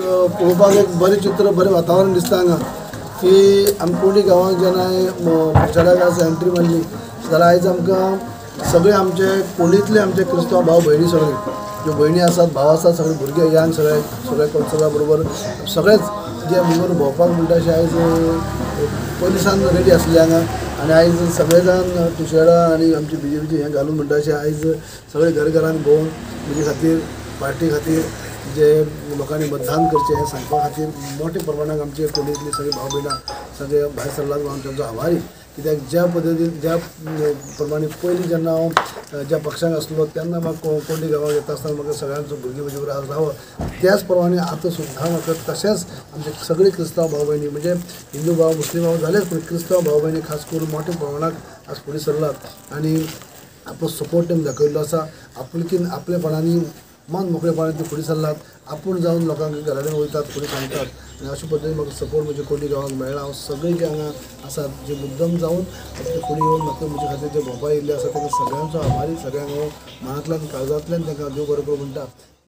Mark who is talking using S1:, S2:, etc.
S1: पळोवपाक एक बरें चित्र बरें वातावरण दिसता हांगा की आमी कोणी गांवांत जेन्ना चेड्याक एंट्री मारली जाल्यार आयज आमकां सगळे आमचे कोंडीतले आमचे क्रिस्तांव भाव भयणी सगळे ज्यो भयणी आसात भाव आसात सगळे भुरगे यांग सगळे कल्चरा बरोबर सगळेच जे मुगोर भोंवपाक म्हणटा अशें आयज पयलीसान रेडी आसले हांगा आनी आयज सगळे जाण टिशर्टां आनी आमची BJPची हें घालून म्हणटा अशें आयज सगळे घरघरान भोंवन म्हजे खातीर पार्टी खातीर जे लोकांनी मतदान करचें हें सांगपा खातीर मोठ्या प्रमाणात आमचे कोंकणीतली सगळीं भाव भयणां सगळे भायर सरलात हांव तांचो आभारी कित्याक ज्या पद्दतीन ज्या प्रमाणे पयलीं जेन्ना हांव ज्या पक्षांक आसलो तेन्ना म्हाका कोंकणी गांवांत येता आसतना म्हाका सगळ्यांचो भुरगीं म्हजे बरोबर रावप त्याच प्रमाणे आतां सुद्दां म्हाका तशेंच आमचे सगळे क्रिस्तांव भाव भयणी म्हणजे हिंदू भाव मुस्लीम भाव जालेच पूण क्रिस्तांव भाव भयणी खास करून मोठ्या प्रमाणात आज फुडें सरलात आनी आपलो सपोर्ट तेमी दाखयल्लो आसा आपुलकीन आपलेपणांनी मन मोकळेपणान ते फुडें सरलात आपूण जावन लोकांक घराडेन वयतात फुडें सांगतात आनी अशे पद्दतीन म्हाका सपोर्ट म्हजे कोंकणी गांवांक मेळ्ळा हांव सगळे जे हांगा आसात जे मुद्दम जावन फुडें येवन म्हाका म्हजे खातीर जे भोंवपाक येयल्ले आसा तांकां सगळ्यांचो आभारी सगळ्यांक हांव मनांतल्यान काळजांतल्यान तांकां देव बरें करूं म्हणटा.